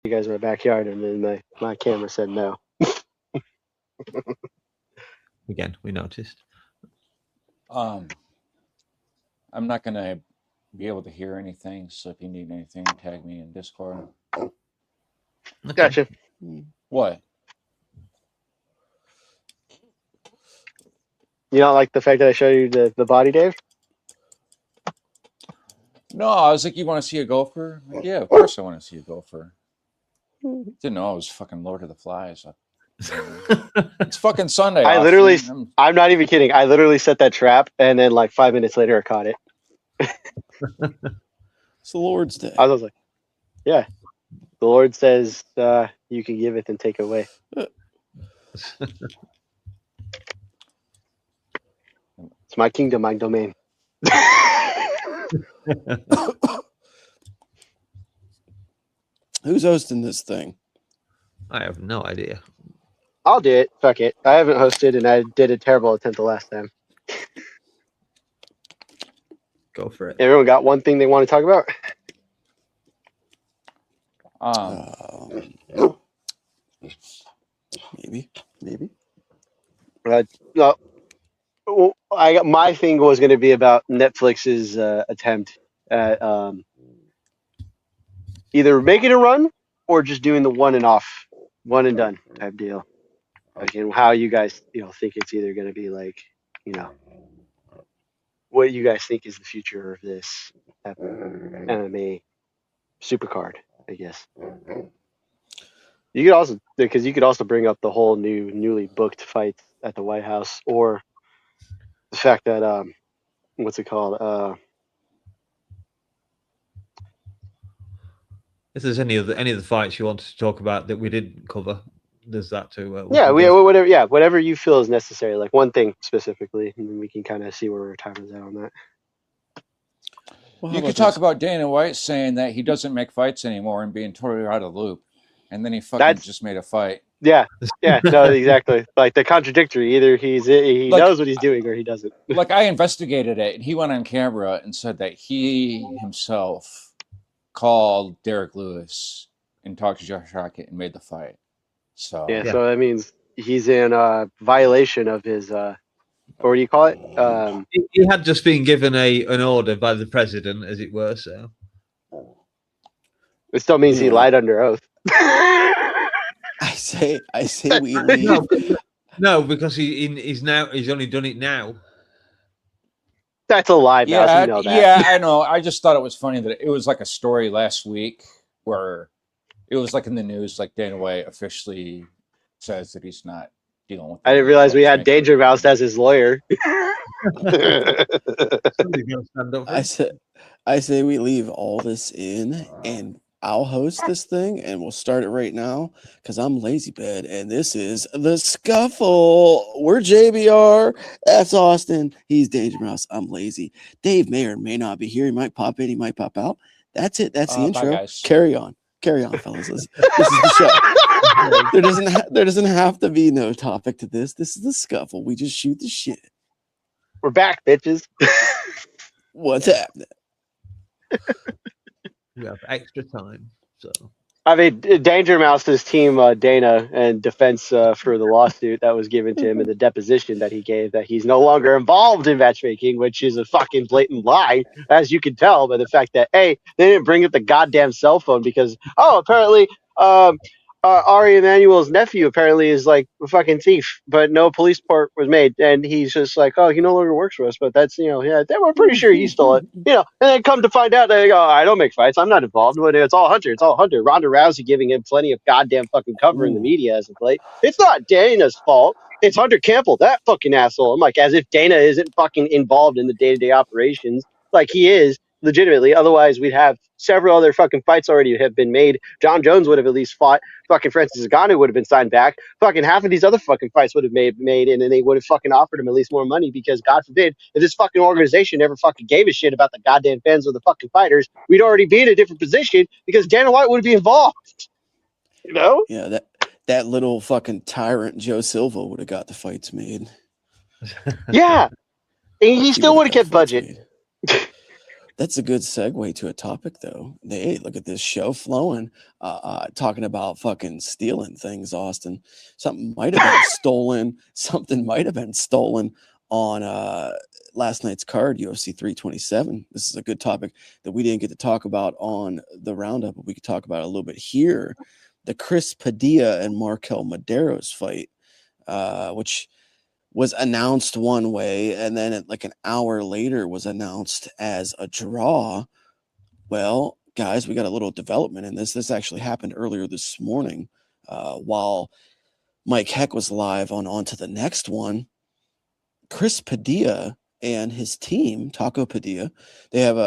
you guys in my backyard, and then my camera said no. Again, we noticed. I'm not gonna be able to hear anything, so if you need anything, tag me in Discord. Okay. Gotcha. What? You don't like the fact that I showed you the body, Dave? No, I was like, you want to see a gopher? Like, yeah, of course I want to see a gopher. Didn't know I was fucking Lord of the Flies. It's fucking Sunday. I literally, I'm not even kidding. I literally set that trap, and then like 5 minutes later, I caught it. It's the Lord's Day. I was like, yeah. The Lord says you can give it and take away. It's my kingdom, my domain. Who's hosting this thing? I have no idea. I'll do it. Fuck it. I haven't hosted, and I did a terrible attempt the last time. Go for it. Everyone got one thing they want to talk about? Maybe. No. Well, my thing was going to be about Netflix's attempt at either making a run or just doing the one and done type deal. Again, how you guys think it's either going to be like, what you guys think is the future of this type of MMA supercard, I guess. You could also, because you could also bring up the whole newly booked fights at the White House, or the fact that what's it called? If there's any of the fights you wanted to talk about that we didn't cover, there's that too. Whatever you feel is necessary. Like one thing specifically, and then we can kind of see where our time is at on that. Well, you could talk about Dana White saying that he doesn't make fights anymore and being totally out of the loop, and then he just made a fight. Yeah, no, exactly. Like the contradictory. Either he knows what he's doing or he doesn't. Like I investigated it, and he went on camera and said that he himself called Derek Lewis and talked to Josh Rocket and made the fight. So so that means he's in violation of his what do you call it? He had just been given an order by the president, as it were. So it still means he lied under oath. I say we leave. No, because he's only done it now. That's a lie, Mouse. Yeah, you know that. Yeah, I know. I just thought it was funny that it was like a story last week where it was like in the news, like Dana White officially says that he's not dealing with. I didn't realize we had DangerMouse as his lawyer. I say we leave all this in, and I'll host this thing, and we'll start it right now because I'm LazyBed, and this is the Scuffle. We're JBR. That's Austin. He's DangerMouse. I'm Lazy. Dave may or may not be here. He might pop in. He might pop out. That's it. That's the intro. Bye, guys. Carry on, fellas. This is the show. There doesn't have to be no topic to this. This is the Scuffle. We just shoot the shit. We're back, bitches. What's happening? We have extra time, so I mean, DangerMouse's team, Dana, and defense for the lawsuit that was given to him in the deposition that he gave, that he's no longer involved in matchmaking, which is a fucking blatant lie, as you can tell by the fact that, A, they didn't bring up the goddamn cell phone because, apparently, Ari Emanuel's nephew apparently is like a fucking thief, but no police report was made, and he's just like, he no longer works for us, but that's, we're pretty sure he stole it, and then come to find out, they go, I don't make fights, I'm not involved, but it's all Hunter. Ronda Rousey giving him plenty of goddamn fucking cover in the media as of late. It's not Dana's fault. It's Hunter Campbell, that fucking asshole. I'm like, as if Dana isn't fucking involved in the day-to-day operations, like he is. Legitimately, otherwise we'd have several other fucking fights already have been made. John Jones would have at least fought. Fucking Francis Ngannou would have been signed back. Fucking half of these other fucking fights would have made, and then they would have fucking offered him at least more money because, God forbid, if this fucking organization never fucking gave a shit about the goddamn fans or the fucking fighters, we'd already be in a different position because Dana White would be involved. Yeah, that little fucking tyrant Joe Silva would have got the fights made. Yeah, and he still would have kept budget. That's a good segue to a topic, though. Hey, look at this show flowing. Talking about fucking stealing things, Austin. Something might have been stolen. Something might have been stolen on last night's card, UFC 327. This is a good topic that we didn't get to talk about on the roundup, but we could talk about it a little bit here. The Chris Padilla and Markel Madero's fight, which was announced one way, and then like an hour later was announced as a draw. Well, guys, we got a little development in this. This actually happened earlier this morning while Mike Heck was live on to the next one. Chris Padilla and his team, Taco Padilla, they have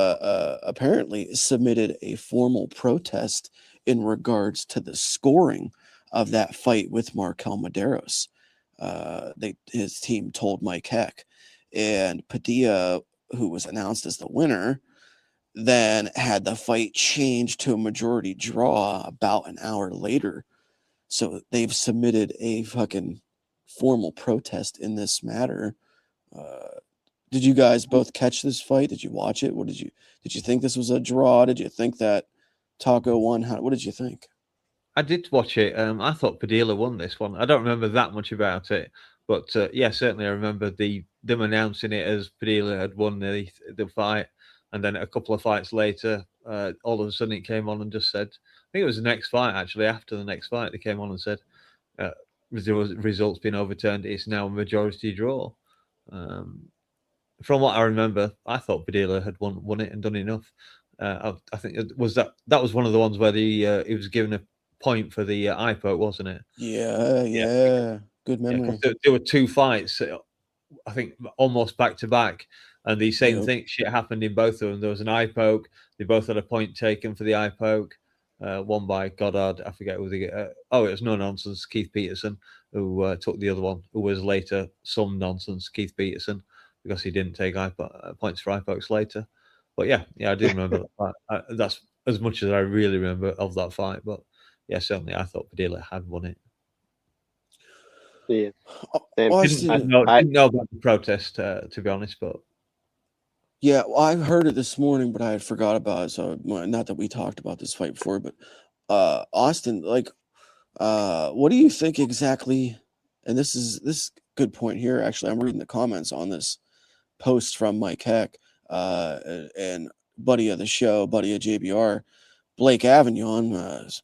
apparently submitted a formal protest in regards to the scoring of that fight with Markel Madero's. His team told Mike Heck, and Padilla, who was announced as the winner, then had the fight changed to a majority draw about an hour later. So they've submitted a fucking formal protest in this matter. Did you guys both catch this fight? Did you watch it? Did you think this was a draw? Did you think that Taco won? What did you think? I did watch it. I thought Padilla won this one. I don't remember that much about it, but yeah, certainly I remember them announcing it as Padilla had won the fight, and then a couple of fights later, all of a sudden it came on and just said, I think it was the next fight actually. After the next fight, they came on and said, results been overturned. It's now a majority draw. From what I remember, I thought Padilla had won it and done enough. I think it was that was one of the ones where he was given a point for the eye poke, wasn't it? Yeah. Good memory. Yeah, there were two fights, I think, almost back to back, and the same thing shit happened in both of them. There was an eye poke. They both had a point taken for the eye poke. One by Goddard, I forget who it was no nonsense, Keith Peterson, who took the other one, who was later some nonsense, Keith Peterson, because he didn't take points for eye pokes later. But yeah, I do remember that fight. That's as much as I really remember of that fight. But yeah, certainly I thought Padilla had won it. Yeah, didn't know about the protest, to be honest, but yeah, well, I heard it this morning, but I had forgot about it. So not that we talked about this fight before, but Austin, what do you think exactly? And this is good point here. Actually, I'm reading the comments on this post from Mike Heck and buddy of the show, buddy of JBR, Blake Avignon,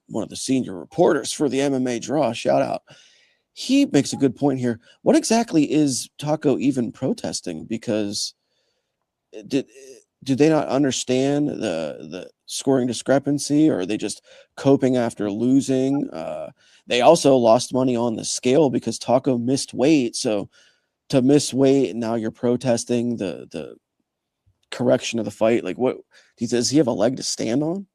one of the senior reporters for the MMA Draw. Shout out. He makes a good point here. What exactly is Taco even protesting? Because do they not understand the scoring discrepancy, or are they just coping after losing? They also lost money on the scale because Taco missed weight. So to miss weight, and now you're protesting the correction of the fight. Like, what does he have a leg to stand on?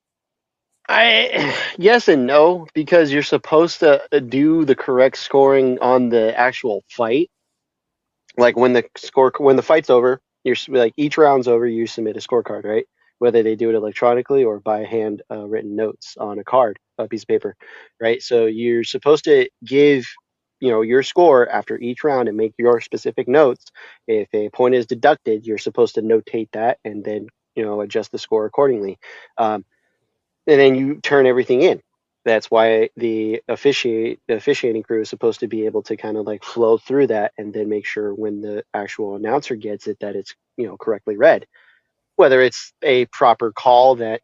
Yes and no, because you're supposed to do the correct scoring on the actual fight. Like when the fight's over, you're like each round's over, you submit a scorecard, right? Whether they do it electronically or by hand written notes on a piece of paper, right? So you're supposed to give your score after each round and make your specific notes. If a point is deducted, you're supposed to notate that and then adjust the score accordingly. And then you turn everything in. That's why the officiating crew is supposed to be able to kind of like flow through that and then make sure when the actual announcer gets it that it's correctly read. Whether it's a proper call that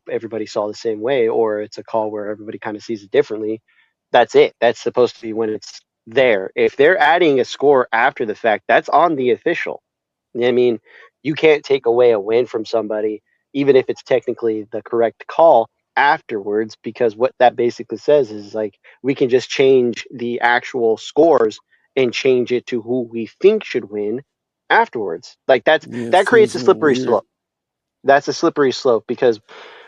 everybody saw the same way, or it's a call where everybody kind of sees it differently. That's it. That's supposed to be when it's there. If they're adding a score after the fact, that's on the official. I mean, you can't take away a win from somebody, even if it's technically the correct call afterwards, because what that basically says is like we can just change the actual scores and change it to who we think should win afterwards. Like that creates a slippery slope. That's a slippery slope, because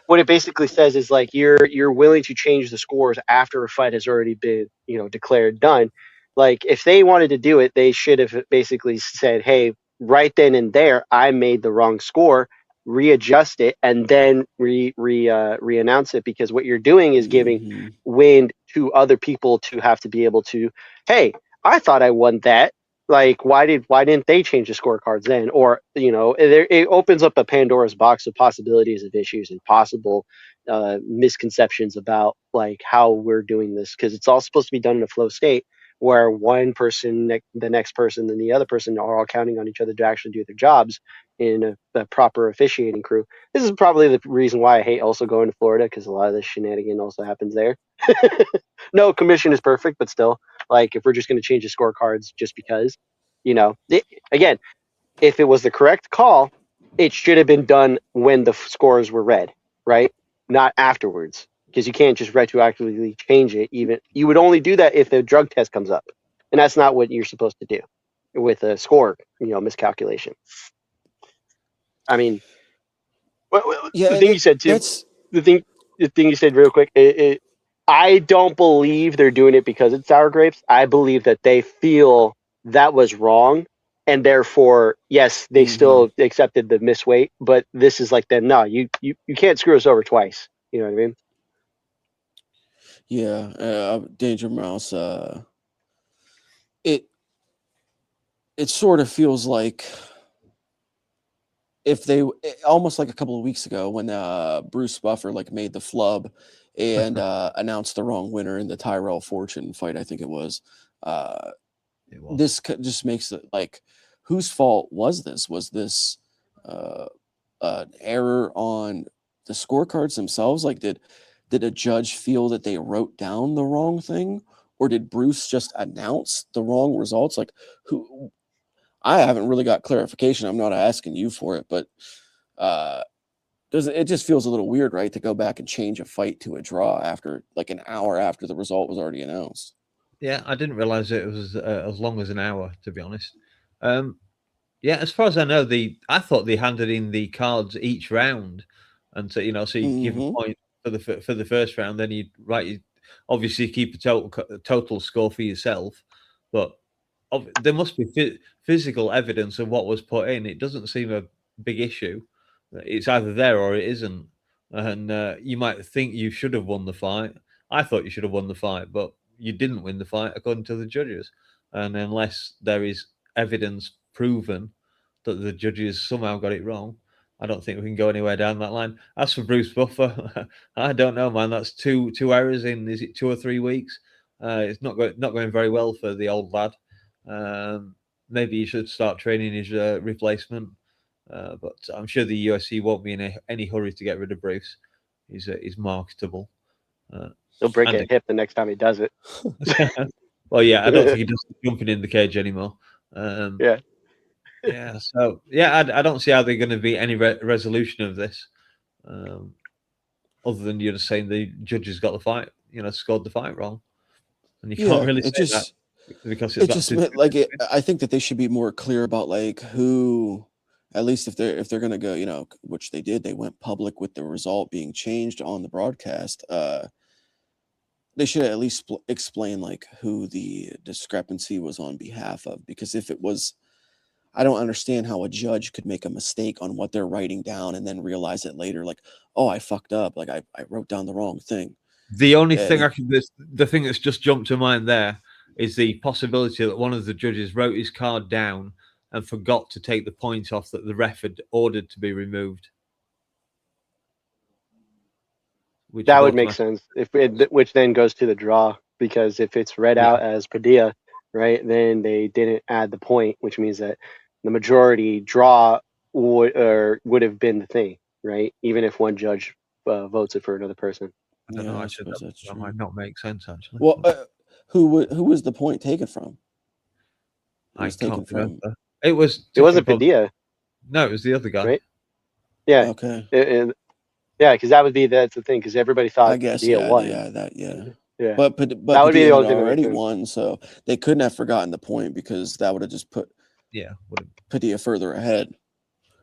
what it basically says is like you're willing to change the scores after a fight has already been declared done. Like if they wanted to do it, they should have basically said, hey, right then and there, I made the wrong score, readjust it, and then re-announce it, because what you're doing is giving wind to other people to have to be able to, hey, I thought I won that. Like, why didn't they change the scorecards then? Or, it opens up a Pandora's box of possibilities of issues and possible misconceptions about like how we're doing this, because it's all supposed to be done in a flow state where one person, the next person, and the other person are all counting on each other to actually do their jobs in a proper officiating crew. This is probably the reason why I hate also going to Florida, because a lot of this shenanigan also happens there. No commission is perfect, but still, like, if we're just going to change the scorecards just because, again, if it was the correct call, it should have been done when the scores were read, right? Not afterwards, because you can't just retroactively change it. Even you would only do that if the drug test comes up, and that's not what you're supposed to do with a score, miscalculation. I mean, the thing you said too. The thing you said real quick. I don't believe they're doing it because it's sour grapes. I believe that they feel that was wrong, and therefore, yes, they still accepted the misweight. But this is like, then no, you can't screw us over twice. You know what I mean? Yeah, DangerMouse. It sort of feels like if they almost like a couple of weeks ago when Bruce Buffer like made the flub and announced the wrong winner in the Tyrell Fortune fight, I think it was. This just makes it like, whose fault was this? Was this an error on the scorecards themselves? Like, did a judge feel that they wrote down the wrong thing, or did Bruce just announce the wrong results? Like, who? I haven't really got clarification. I'm not asking you for it, but it just feels a little weird, right, to go back and change a fight to a draw after like an hour after the result was already announced. Yeah, I didn't realize it was as long as an hour, to be honest. Yeah, as far as I know, I thought they handed in the cards each round, and so so you give a point for the first round, then you obviously keep a total score for yourself, but there must be physical evidence of what was put in. It doesn't seem a big issue. It's either there or it isn't, and you might think you should have won the fight. I thought you should have won the fight, but you didn't win the fight according to the judges, and unless there is evidence proven that the judges somehow got it wrong, I don't think we can go anywhere down that line. As for Bruce Buffer, I don't know, man. That's two errors in, is it 2 or 3 weeks? It's not going very well for the old lad. Maybe he should start training his replacement. But I'm sure the UFC won't be in any hurry to get rid of Bruce. He's marketable. He'll break a hip the next time he does it. Well, yeah, I don't think he does jumping in the cage anymore. Yeah. So I don't see how they're going to be any resolution of this, other than you're just saying the judges got the fight, scored the fight wrong, and you can't really say that because it's just I think that they should be more clear about like who, at least if they're going to go, which they did, they went public with the result being changed on the broadcast. They should at least explain like who the discrepancy was on behalf of, because if it was, I don't understand how a judge could make a mistake on what they're writing down and then realize it later, like, oh, I fucked up, like I wrote down the wrong thing. The only thing the thing that's just jumped to mind there is the possibility that one of the judges wrote his card down and forgot to take the point off that the ref had ordered to be removed. That would make sense, which then goes to the draw, because if it's read out as Padilla, right, then they didn't add the point, which means that the majority draw would have been the thing, right? Even if one judge votes it for another person. I don't know. Actually, that might not make sense. Actually, well, who was the point taken from? I can't remember. It wasn't Padilla. No, it was the other guy. Right? Yeah. Okay. Because that's the thing. Because everybody thought Padilla won. Yeah. But that would be the only thing already won, so they couldn't have forgotten the point, because that would have just put Padilla further ahead.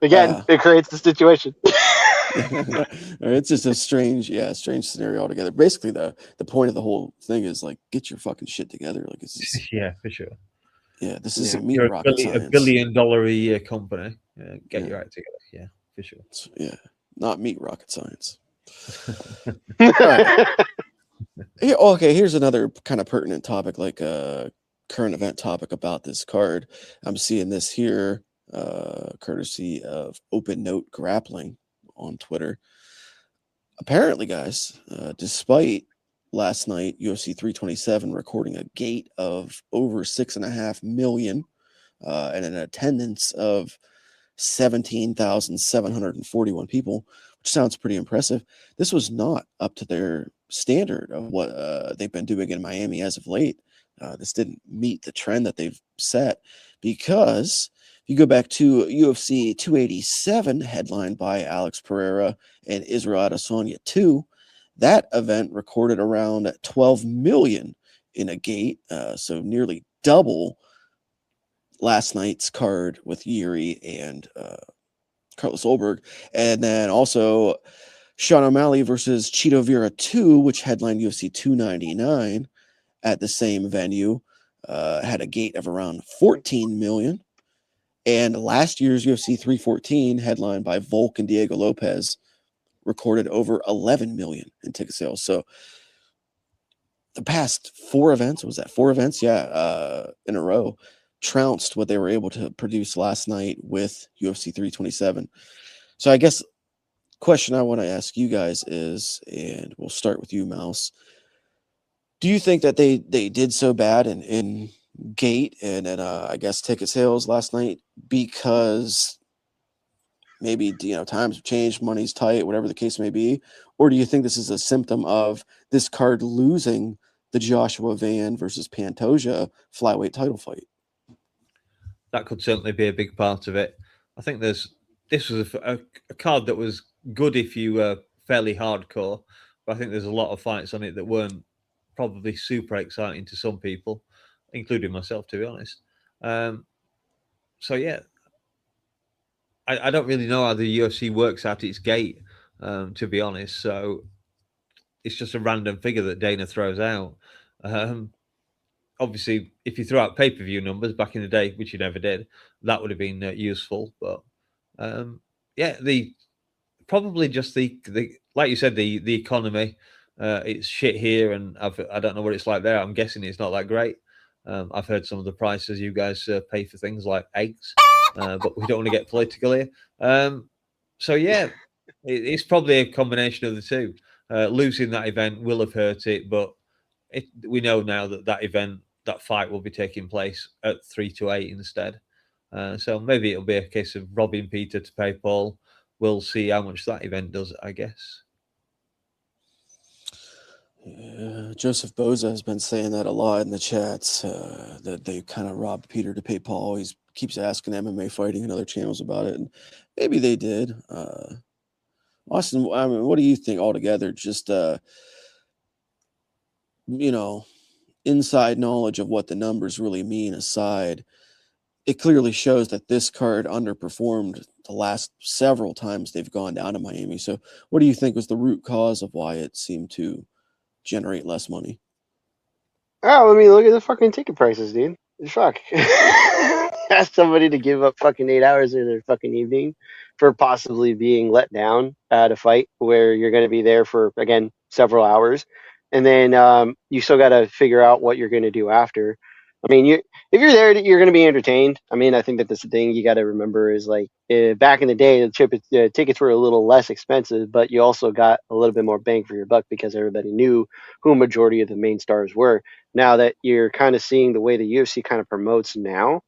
Again, it creates the situation. It's just a strange scenario altogether. Basically, the point of the whole thing is like, get your fucking shit together. Like, it's just, for sure. Yeah, this isn't meat rocket science. $1 billion a year company. Get your act together. Yeah, for sure. Yeah, not meat rocket science. All right. Okay, here's another kind of pertinent topic. Like, current event topic about this card. I'm seeing this here, courtesy of Open Note Grappling on Twitter. Apparently, guys, despite last night UFC 327 recording a gate of over 6.5 million and an attendance of 17,741 people, which sounds pretty impressive. This was not up to their standard of what they've been doing in Miami as of late. This didn't meet the trend that they've set, because if you go back to UFC 287, headlined by Alex Pereira and Israel Adesanya 2, that event recorded around 12 million in a gate, so nearly double last night's card with Yuri and Carlos Olberg. And then also Sean O'Malley versus Chito Vera 2, which headlined UFC 299 at the same venue, had a gate of around 14 million. And last year's UFC 314, headlined by Volk and Diego Lopez, recorded over 11 million in ticket sales. So the past four events, was that four events? Yeah, in a row, trounced what they were able to produce last night with UFC 327. So I guess question I want to ask you guys is, and we'll start with you, Mouse. Do you think that they did so bad in gate and I guess ticket sales last night because maybe times have changed, money's tight, whatever the case may be, or do you think this is a symptom of this card losing the Joshua Van versus Pantoja flyweight title fight? That could certainly be a big part of it. I think this was a card that was good if you were fairly hardcore, but I think there's a lot of fights on it that weren't probably super exciting to some people, including myself, to be honest. So yeah, I don't really know how the UFC works out its gate, to be honest. So it's just a random figure that Dana throws out. Obviously, if you throw out pay-per-view numbers back in the day, which you never did, that would have been useful. But yeah, probably just the like you said, the economy. It's shit here, and I don't know what it's like there. I'm guessing it's not that great. I've heard some of the prices you guys pay for things like eggs, but we don't want to get political here. So yeah, it's probably a combination of the two. Losing that event will have hurt it, but we know now that fight will be taking place at 3 to 8 instead. So maybe it'll be a case of robbing Peter to pay Paul. We'll see how much that event does, I guess. Joseph Boza has been saying that a lot in the chats, that they kind of robbed Peter to pay Paul. He keeps asking MMA Fighting and other channels about it, and maybe they did. Austin, I mean, what do you think altogether? Just, inside knowledge of what the numbers really mean aside, it clearly shows that this card underperformed the last several times they've gone down to Miami. So what do you think was the root cause of why it seemed to generate less money? Oh, I mean, look at the fucking ticket prices, dude. Fuck. Ask somebody to give up fucking 8 hours of their fucking evening for possibly being let down at a fight where you're going to be there for, again, several hours. And then you still got to figure out what you're going to do after. I mean, if you're there, you're going to be entertained. I mean, I think that the thing you got to remember is like back in the day, the tickets were a little less expensive, but you also got a little bit more bang for your buck because everybody knew who a majority of the main stars were. Now that you're kind of seeing the way the UFC kind of promotes now,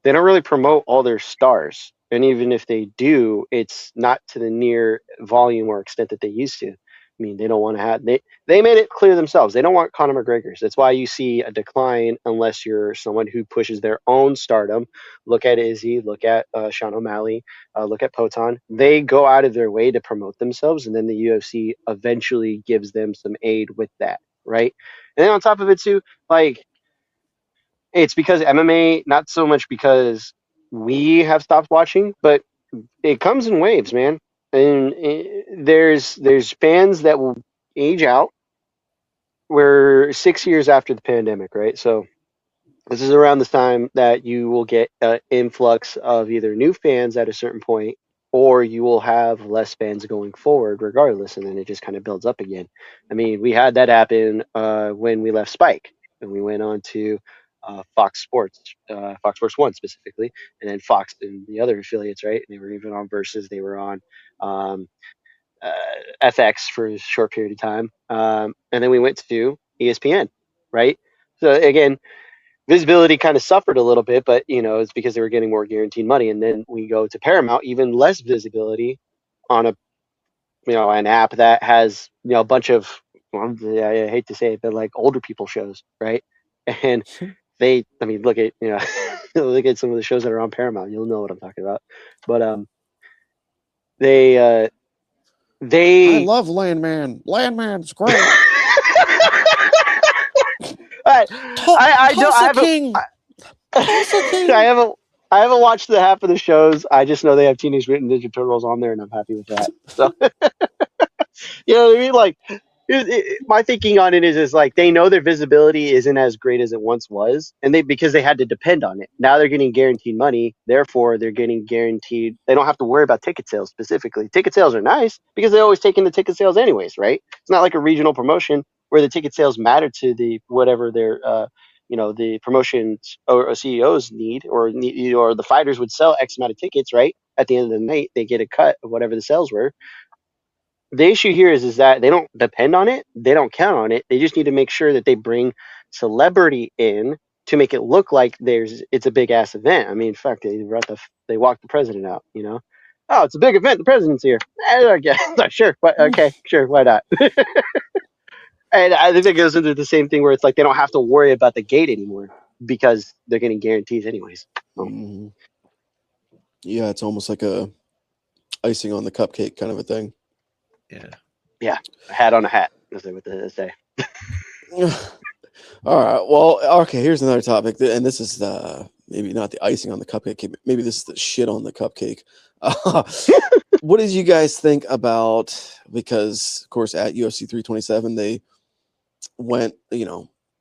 they don't really promote all their stars. And even if they do, it's not to the near volume or extent that they used to. I mean, they don't want to have they made it clear themselves. They don't want Conor McGregor's. That's why you see a decline unless you're someone who pushes their own stardom. Look at Izzy, look at Sean O'Malley, look at Poton. They go out of their way to promote themselves, and then the UFC eventually gives them some aid with that, right? And then on top of it too, like it's because MMA, not so much because we have stopped watching, but it comes in waves, man. And there's fans that will age out. We're 6 years after the pandemic, right? So this is around the time that you will get an influx of either new fans at a certain point, or you will have less fans going forward regardless, and then it just kind of builds up again. I mean, we had that happen when we left Spike, and we went on to Fox Sports 1 specifically, and then Fox and the other affiliates, right? And they were even on Versus. They were on FX for a short period of time, and then we went to ESPN, right? So again, visibility kind of suffered a little bit, but it's because they were getting more guaranteed money. And then we go to Paramount, even less visibility on an app that has a bunch of, well, I hate to say it, but like older people shows, right? And look at look at some of the shows that are on Paramount, you'll know what I'm talking about. But they I love Landman. Landman's great. I haven't watched the half of the shows. I just know they have Teenage Mutant Ninja Turtles on there, and I'm happy with that. So, you know what I mean? Like, my thinking on it is like they know their visibility isn't as great as it once was, and because they had to depend on it. Now they're getting guaranteed money, therefore they're getting guaranteed. They don't have to worry about ticket sales specifically. Ticket sales are nice because they always take in the ticket sales anyways, right? It's not like a regional promotion where the ticket sales matter to the whatever their the promotions or CEOs need, or the fighters would sell X amount of tickets, right? At the end of the night, they get a cut of whatever the sales were. The issue here is that they don't depend on it. They don't count on it. They just need to make sure that they bring celebrity in to make it look like it's a big ass event. I mean, fuck, they walked the president out, Oh, it's a big event. The president's here. Sure. Okay, sure. Why not? And I think that goes into the same thing where it's like they don't have to worry about the gate anymore because they're getting guarantees anyways. Mm-hmm. Yeah, it's almost like a icing on the cupcake kind of a thing. Yeah. A hat on a hat, as they would say. All right. Well, okay, here's another topic. And this is maybe not the icing on the cupcake. Maybe this is the shit on the cupcake. What did you guys think about, because, of course, at UFC 327, they went,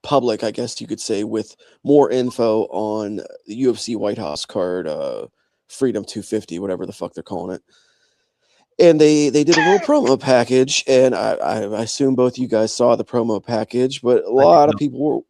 public, I guess you could say, with more info on the UFC White House card, Freedom 250, whatever the fuck they're calling it. And they did a little promo package, and I assume both you guys saw the promo package, but a lot of people were.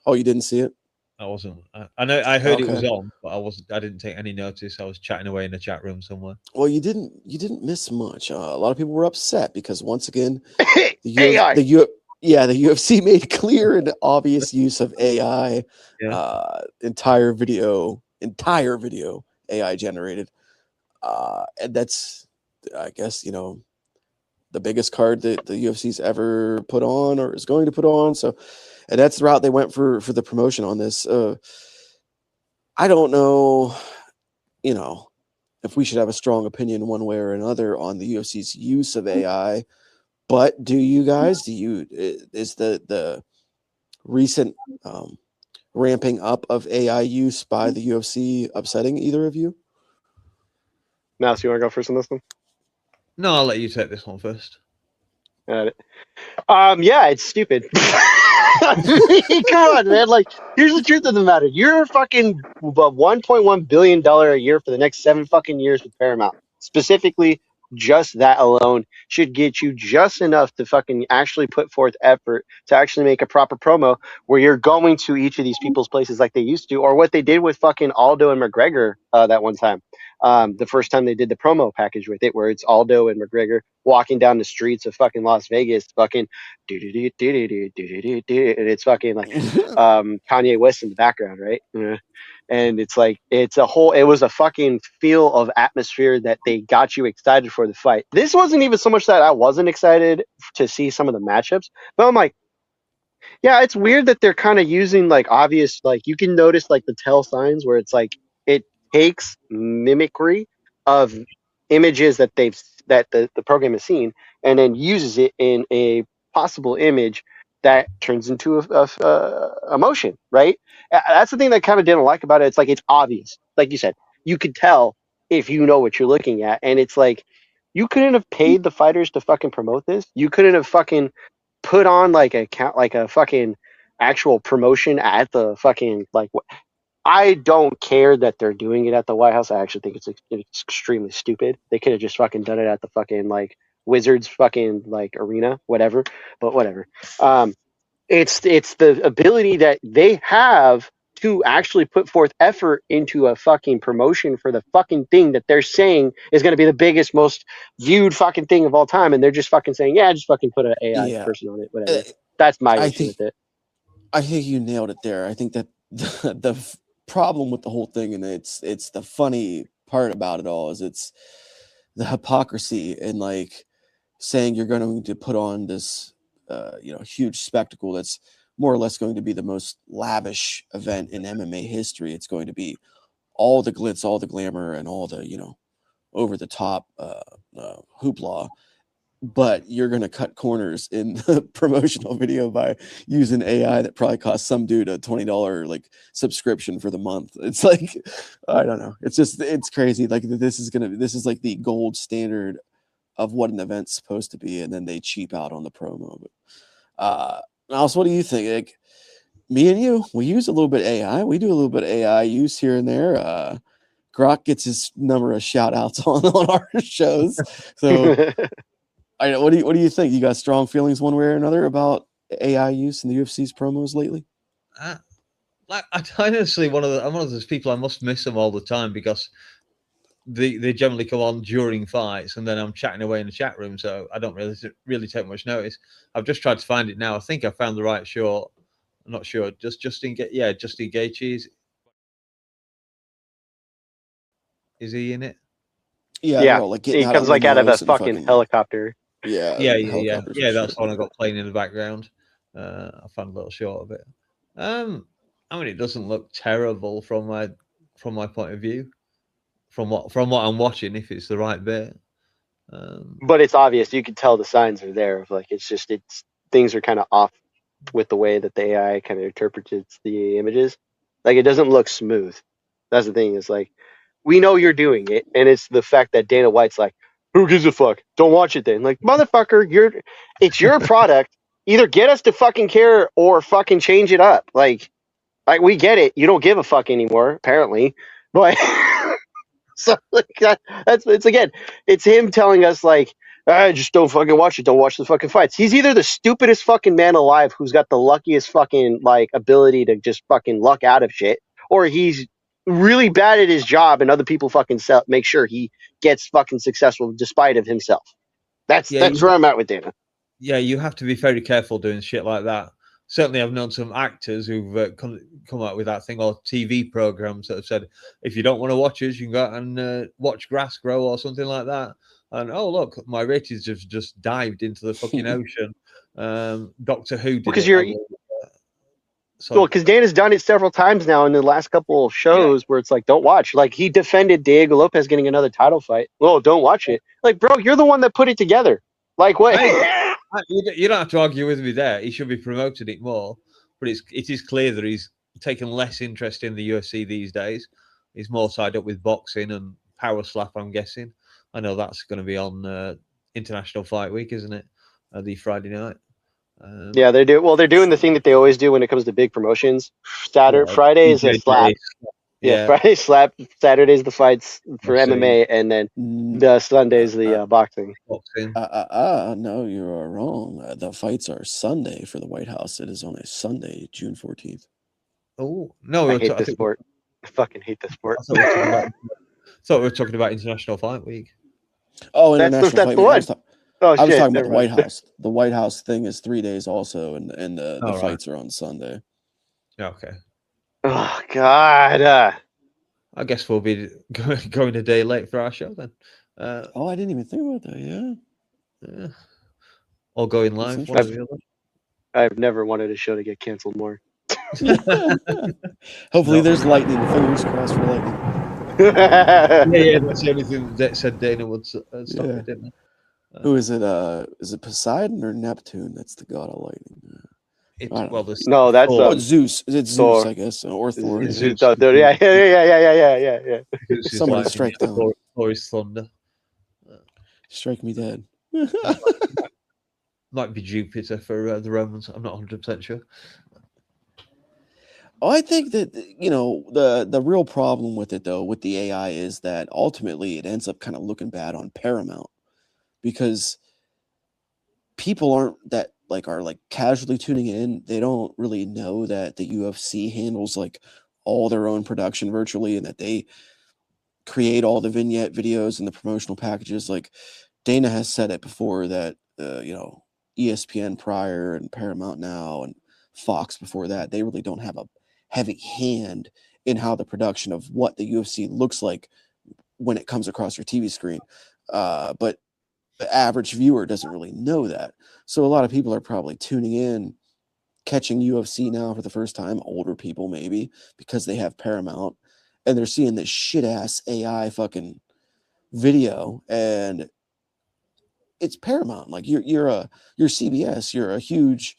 Oh, you didn't see it? I wasn't. I know. I heard it was on, but I wasn't. I didn't take any notice. I was chatting away in the chat room somewhere. Well, you didn't miss much. A lot of people were upset because once again, the UFC made clear and obvious use of AI. Yeah. Entire video AI generated, and that's, I guess, the biggest card that the UFC's ever put on or is going to put on. So, and that's the route they went for the promotion on this. I don't know, if we should have a strong opinion one way or another on the UFC's use of AI, but do you guys, is the recent ramping up of AI use by the UFC upsetting either of you? Mouse, you want to go first on this one? No, I'll let you take this one first. Yeah, it's stupid. Come on, man. Like, here's the truth of the matter. You're fucking $1.1 billion a year for the next 7 fucking years with Paramount. Specifically, just that alone should get you just enough to fucking actually put forth effort to actually make a proper promo where you're going to each of these people's places like they used to, or what they did with fucking Aldo and McGregor that one time. The first time they did the promo package with it, where it's Aldo and McGregor walking down the streets of fucking Las Vegas, fucking and it's fucking like Kanye West in the background, right? Yeah. And it's like it was a fucking feel of atmosphere that they got you excited for the fight. This wasn't even so much that I wasn't excited to see some of the matchups, but I'm like, yeah, it's weird that they're kind of using like obvious, like you can notice like the tell signs where it's like it takes mimicry of images that the program has seen, and then uses it in a possible image that turns into a motion, right? That's the thing that I kind of didn't like about it. It's like it's obvious, like you said, you could tell if you know what you're looking at, and it's like you couldn't have paid the fighters to fucking promote this. You couldn't have fucking put on like a fucking actual promotion at the fucking like. I don't care that they're doing it at the White House. I actually think it's extremely stupid. They could have just fucking done it at the fucking like Wizards fucking like arena, whatever. But whatever. It's the ability that they have to actually put forth effort into a fucking promotion for the fucking thing that they're saying is going to be the biggest, most viewed fucking thing of all time, and they're just fucking saying, yeah, just fucking put an AI person on it, whatever. That's my issue with it. I think you nailed it there. I think that the problem with the whole thing, and it's the funny part about it all, is it's the hypocrisy and like saying you're going to put on this huge spectacle that's more or less going to be the most lavish event in MMA history. It's going to be all the glitz, all the glamour, and all the over the top hoopla. But you're going to cut corners in the promotional video by using AI that probably costs some dude a $20 like subscription for the month. It's like, I don't know. It's crazy. Like this is like the gold standard of what an event's supposed to be. And then they cheap out on the promo. But, Alice, what do you think? Like, me and you, we use a little bit of AI. We do a little bit of AI use here and there. Grok gets his number of shout outs on our shows. So what do you think? You got strong feelings one way or another about AI use in the UFC's promos lately? Like, I honestly, I'm one of those people. I must miss them all the time because they generally come on during fights, and then I'm chatting away in the chat room, so I don't really take much notice. I've just tried to find it now. I think I found the right short. I'm not sure. Justin Gaethje. Is he in it? Yeah. Like he comes like out of a fucking helicopter. Yeah. That's the one I got playing in the background. I found a little short of it. I mean, it doesn't look terrible from my point of view, from what I'm watching. If it's the right bit, but it's obvious. You can tell the signs are there. Like it's things are kind of off with the way that the AI kind of interprets the images. Like it doesn't look smooth. That's the thing. Is like we know you're doing it, and it's the fact that Dana White's like, who gives a fuck? Don't watch it then. Like, motherfucker, it's your product. Either get us to fucking care or fucking change it up. Like we get it. You don't give a fuck anymore, apparently. But so like it's him telling us like, just don't fucking watch it. Don't watch the fucking fights. He's either the stupidest fucking man alive who's got the luckiest fucking like ability to just fucking luck out of shit, or he's really bad at his job and other people fucking make sure he gets fucking successful despite of himself. That's where I'm at with Dana. Yeah, you have to be very careful doing shit like that. Certainly, I've known some actors who've come out with that thing, or TV programs that have said, if you don't want to watch us, you can go out and watch grass grow or something like that. And oh look, my ratings have just dived into the fucking ocean. Doctor Who did because it. Because Dana's done it several times now in the last couple of shows where it's like, don't watch. Like he defended Diego Lopez getting another title fight. Well, don't watch it. Like, bro, you're the one that put it together. Like what? You don't have to argue with me there. He should be promoting it more, but it is clear that he's taken less interest in the UFC these days. He's more tied up with boxing and power slap, I'm guessing. I know that's going to be on International Fight Week, isn't it? The Friday night. Yeah, they do. Well, they're doing the thing that they always do when it comes to big promotions. Friday is a slap. Yeah, Friday slap. Saturday's the fights for MMA, and then the Sunday's the boxing. No, you are wrong. The fights are Sunday for the White House. It is on a Sunday, June 14th. Oh no! I hate this sport. I fucking hate this sport. I thought we were talking about International Fight Week. Oh, International Fight Week. I was talking about the White House. The White House thing is 3 days also, and the fights are on Sunday. Okay. Oh God. I guess we'll be going a day late for our show then. I didn't even think about that. Yeah. Or going live. I've never wanted a show to get canceled more. Hopefully, there's lightning. Fingers crossed for lightning. Yeah, that's the only thing that said Dana would stop it, didn't it? Who is it? Is it Poseidon or Neptune? That's the god of lightning. That's Zeus. Is it Zeus? Thor. I guess, or Thor. Zeus. Yeah. Someone strike down. Thor is thunder. Strike me dead. Might be Jupiter for the Romans. I'm not 100% sure. I think that the real problem with it though, with the AI, is that ultimately it ends up kind of looking bad on Paramount, because people are casually tuning in. They don't really know that the UFC handles like all their own production virtually, and that they create all the vignette videos and the promotional packages. Like Dana has said it before that, ESPN prior and Paramount now and Fox before that, they really don't have a heavy hand in how the production of what the UFC looks like when it comes across your TV screen. But the average viewer doesn't really know that. So a lot of people are probably tuning in, catching UFC now for the first time, older people maybe, because they have Paramount, and they're seeing this shit ass AI fucking video, and it's Paramount. Like you're CBS, you're a huge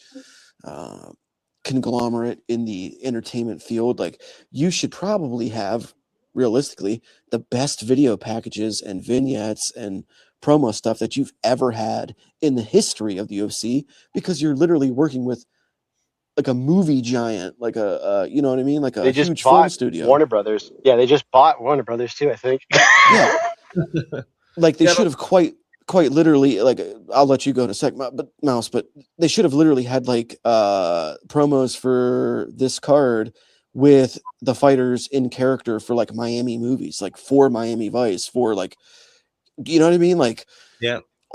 conglomerate in the entertainment field. Like you should probably have, realistically, the best video packages and vignettes and promo stuff that you've ever had in the history of the UFC, because you're literally working with like a movie giant, like you know what I mean, like a huge film studio. Warner Brothers. Yeah, they just bought Warner Brothers too, I think. Yeah, like they should have quite literally, like, I'll let you go in a sec, but Mouse, but they should have literally had like promos for this card with the fighters in character for like Miami movies, like for Miami Vice, for like, you know what I mean, like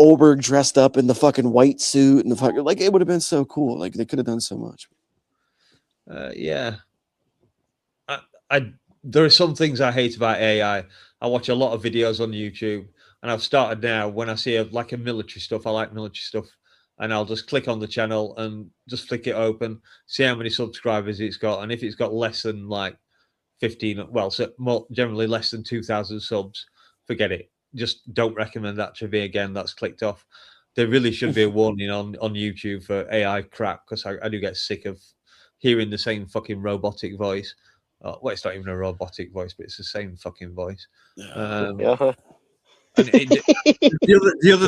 Oberg dressed up in the fucking white suit and the fucking, like, it would have been so cool. Like they could have done so much. There are some things I hate about AI. I watch a lot of videos on YouTube, and I've started now, when I see a military stuff, I like military stuff, and I'll just click on the channel and just flick it open, see how many subscribers it's got, and if it's got less than like 15, well, so more, generally less than 2,000 subs, forget it. Just don't recommend that to me again. That's clicked off. There really should be a warning on YouTube for AI crap, because I do get sick of hearing the same fucking robotic voice. Well, it's not even a robotic voice, but it's the same fucking voice. And the other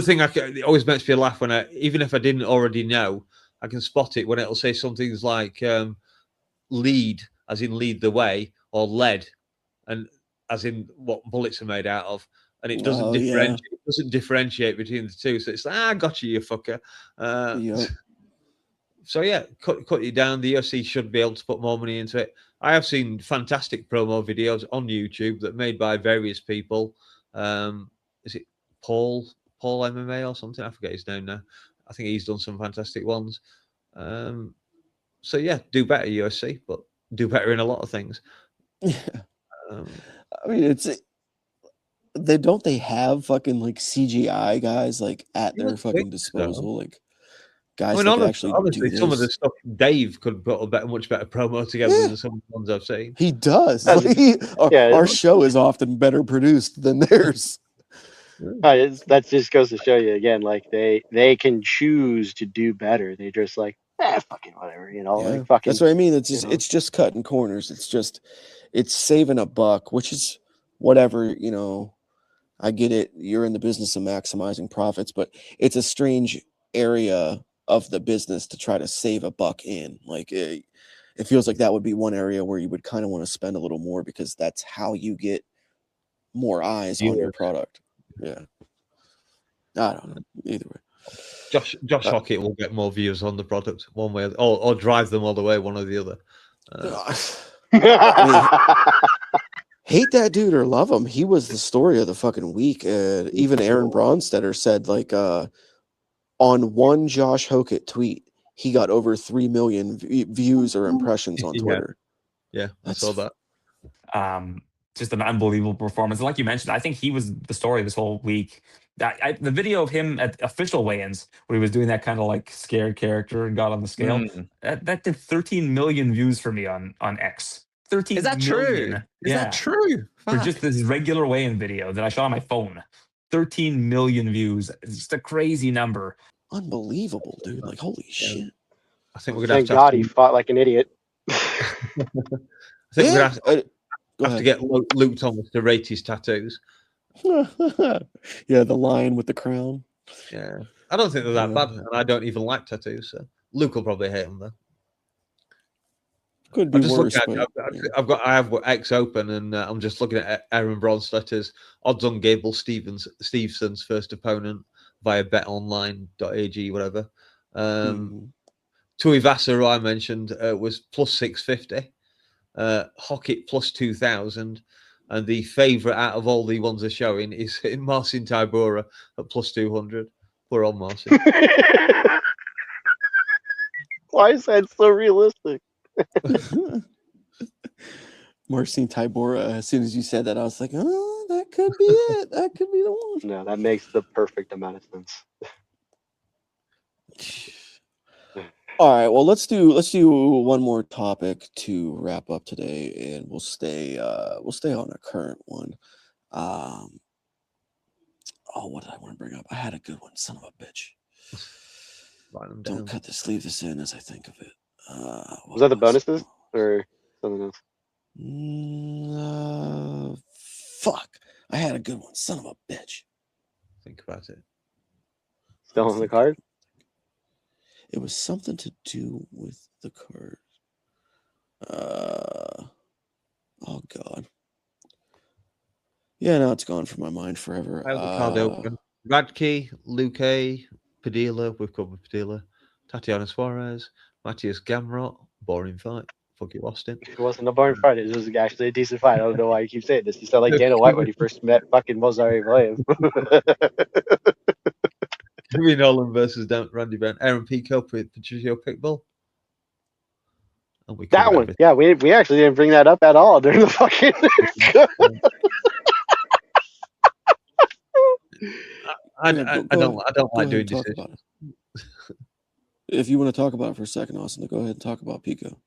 thing, it always makes me laugh when even if I didn't already know, I can spot it when it'll say something like lead, as in lead the way, or lead, and as in what bullets are made out of, and it doesn't differentiate. It doesn't differentiate between the two. So it's like, I got you fucker. So yeah, cut it down. The UFC should be able to put more money into it. I have seen fantastic promo videos on YouTube that are made by various people. Is it Paul MMA or something? I forget his name now. I think he's done some fantastic ones. So yeah, do better, UFC, but do better in a lot of things. I mean, they have fucking like CGI guys like at their fucking disposal, like guys that honestly do some of the stuff Dave could put a much better promo together than some of the ones I've seen. He does. Our show is often better produced than theirs. That just goes to show you again, like they can choose to do better. They just like, fucking whatever, like fucking. That's what I mean. It's just cutting corners. It's saving a buck, which is whatever, I get it. You're in the business of maximizing profits, but it's a strange area of the business to try to save a buck in. Like it feels like that would be one area where you would kind of want to spend a little more, because that's how you get more eyes on your product. Yeah. I don't know. Either way. Josh Hockett will get more views on the product one way, or drive them all the way, one or the other. Hate that dude or love him, he was the story of the fucking week. Even Aaron Bronstetter said, like, on one Josh Hockett tweet, he got over 3 million views or impressions on Twitter. Yeah, I saw that. Just an unbelievable performance. And like you mentioned, I think he was the story this whole week. The video of him at official weigh-ins, where he was doing that kind of like scared character and got on the scale, that did 13 million views for me on X. 13 Is that million. true? Is that true? For just this regular weigh-in video that I shot on my phone. 13 million views. It's just a crazy number. Unbelievable, dude. Like, holy shit. I think we're going to Thank God he fought like an idiot. I think we're going to have to get Luke Thomas to rate his tattoos. Yeah, the lion with the crown. Yeah. I don't think they're that bad, and I don't even like tattoos, so Luke will probably hate them, though. Could be worse. I have X open, and I'm just looking at Aaron Bronstetter's odds on Gable Stevenson's first opponent via betonline.ag, whatever. Tuivasa, who I mentioned, was plus 650. Hockett plus 2,000. And the favourite out of all the ones they're showing is Marcin Tybura at plus 200. Poor old Marcin. Why is that so realistic? Marcin Tybura, as soon as you said that, I was like, oh, that could be it. That could be the one. No, that makes the perfect amount of sense. All right, well, let's do one more topic to wrap up today, and we'll stay on a current one. Oh, what did I want to bring up? I had a good one, son of a bitch. Don't cut this, leave this in as I think of it. Was that the bonuses or something else? Fuck. I had a good one, son of a bitch. Think about it. Still on the card? It was something to do with the card. Oh God. Yeah, now it's gone from my mind forever. I have the card open. Radke, Luque, Padilla. We've covered Padilla. Tatiana Suarez, Matthias Gamrot. Boring fight. Fuck you, Austin. It wasn't a boring fight. It was actually a decent fight. I don't know why you keep saying this. You sound like Dana White when he first met fucking Mozart Williams. Kevin Nolan versus Randy Brown. Aaron Pico with Patricio Pitbull. That one. Yeah, we actually didn't bring that up at all during the fucking. I don't like doing decisions. If you want to talk about it for a second, Austin, go ahead and talk about Pico.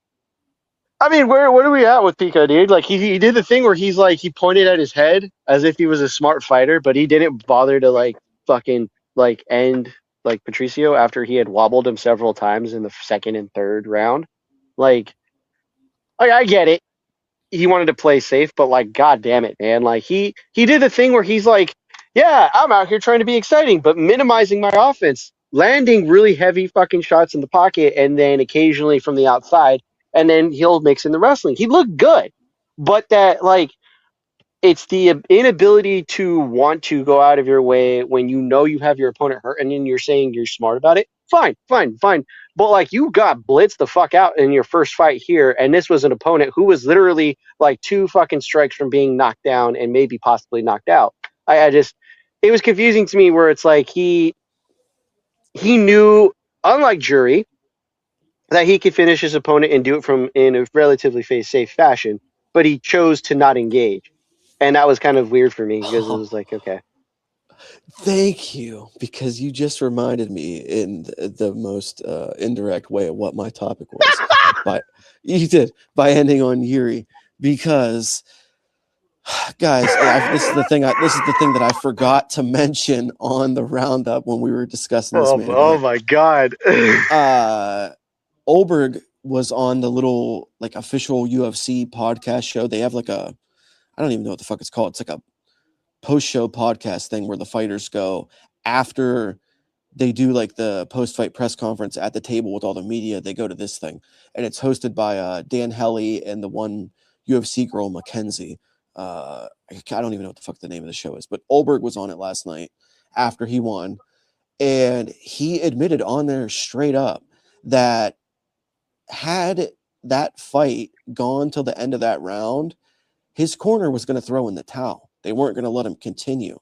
I mean, where are we at with Pico, dude? Like he did the thing where he's like he pointed at his head as if he was a smart fighter, but he didn't bother to like fucking like end like Patricio after he had wobbled him several times in the second and third round. Like I get it. He wanted to play safe, but like, god damn it, man. Like he did the thing where he's like, yeah, I'm out here trying to be exciting, but minimizing my offense, landing really heavy fucking shots in the pocket, and then occasionally from the outside, and then he'll mix in the wrestling. He looked good, but that like, it's the inability to want to go out of your way when you know you have your opponent hurt, and then you're saying you're smart about it. Fine. But like you got blitzed the fuck out in your first fight here, and this was an opponent who was literally like 2 fucking strikes from being knocked down and maybe possibly knocked out. It was confusing to me where it's like he knew, unlike Jury, that he could finish his opponent and do it in a relatively safe fashion, but he chose to not engage. And that was kind of weird for me because it was like, okay. Thank you, because you just reminded me in the most indirect way of what my topic was. You did by ending on Yuri, because guys, this is the thing that I forgot to mention on the roundup when we were discussing this. Oh my god! Olberg was on the little like official UFC podcast show. They have like I don't even know what the fuck it's called. It's like a post-show podcast thing where the fighters go after they do like the post-fight press conference at the table with all the media. They go to this thing, and it's hosted by Dan Helly and the one UFC girl, Mackenzie. I don't even know what the fuck the name of the show is, but Olberg was on it last night after he won, and he admitted on there straight up that had that fight gone till the end of that round, his corner was going to throw in the towel. They weren't going to let him continue.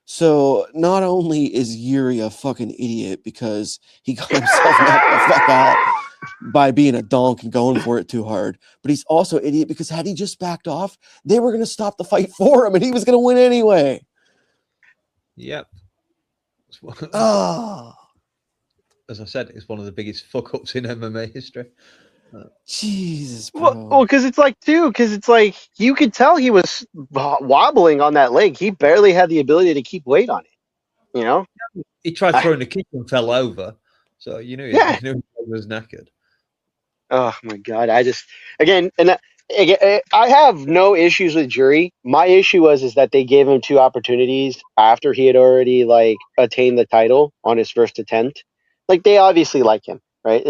So not only is Yuri a fucking idiot because he got himself knocked the fuck out by being a donk and going for it too hard, but he's also an idiot because had he just backed off, they were going to stop the fight for him and he was going to win anyway. Yep. Oh. As I said, it's one of the biggest fuck-ups in MMA history. Jesus, bro. Well, because it's like you could tell he was wobbling on that leg. He barely had the ability to keep weight on it. You know, he tried throwing a kick and fell over, so you knew he was knackered. Oh my god! I have no issues with Jury. My issue is that they gave him 2 opportunities after he had already like attained the title on his first attempt. Like they obviously like him, right?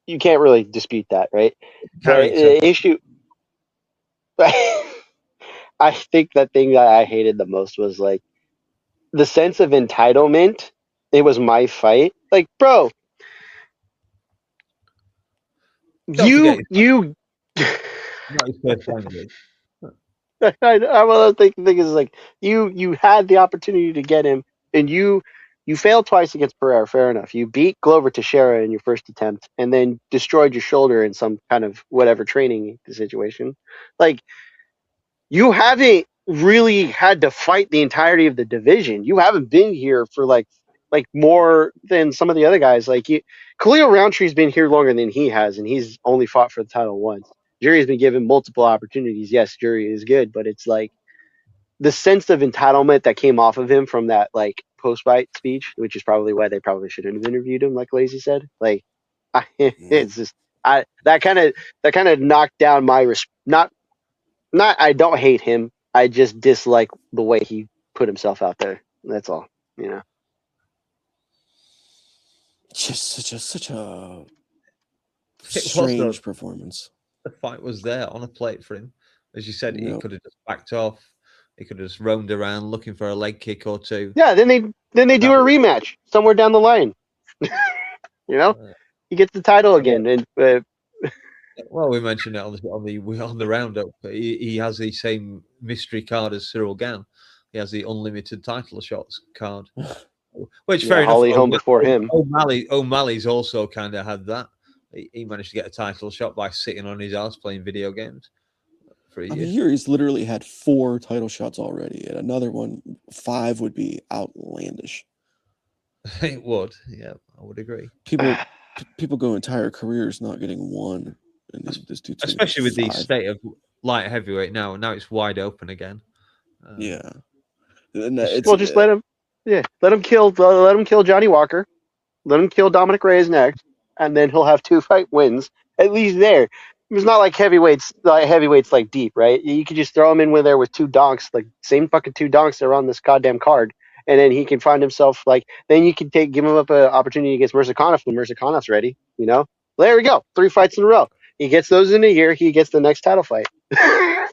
You can't really dispute that, right? The issue, I think the thing that I hated the most was like the sense of entitlement. It was my fight. Like, bro, Don't you. not his first language. I think the thing is like you had the opportunity to get him, and you failed twice against Pereira. Fair enough. You beat Glover Teixeira in your first attempt, and then destroyed your shoulder in some kind of whatever training situation. Like you haven't really had to fight the entirety of the division. You haven't been here for like more than some of the other guys. Like Khalil Roundtree's been here longer than he has, and he's only fought for the title once. Jury's been given multiple opportunities. Yes, Jury is good, but it's like the sense of entitlement that came off of him from that like post-fight speech, which is probably why they probably shouldn't have interviewed him, like Lazy said. Like, it's just that kind of knocked down my not I don't hate him. I just dislike the way he put himself out there. That's all. You know. Just such a was, strange performance. The fight was there on a plate for him. As you said, he Yep. could have just backed off. He could have just roamed around looking for a leg kick or two. Yeah, then they do a rematch somewhere down the line. You know, he gets the title again, and well, we mentioned it on the roundup. He has the same mystery card as Cyril Gann. He has the unlimited title shots card, which fair enough. Holly Holm before him. O'Malley's also kind of had that. He managed to get a title shot by sitting on his ass playing video games. I mean, here he's literally had 4 title shots already, and another one, 5 would be outlandish. It would, yeah, I would agree. People go entire careers not getting one, and this dude's especially with the state of light heavyweight now. Now it's wide open again. Yeah, just let him kill Johnny Walker, let him kill Dominic Reyes next, and then he'll have 2 fight wins at least there. It's not like heavyweights like deep, right? You could just throw him in there with 2 donks, like same fucking 2 donks that are on this goddamn card, and then he can find himself like. Then you can give him up an opportunity against Murzakanov when Murzakonov's ready. You know, there we go, 3 fights in a row. He gets those in a year. He gets the next title fight.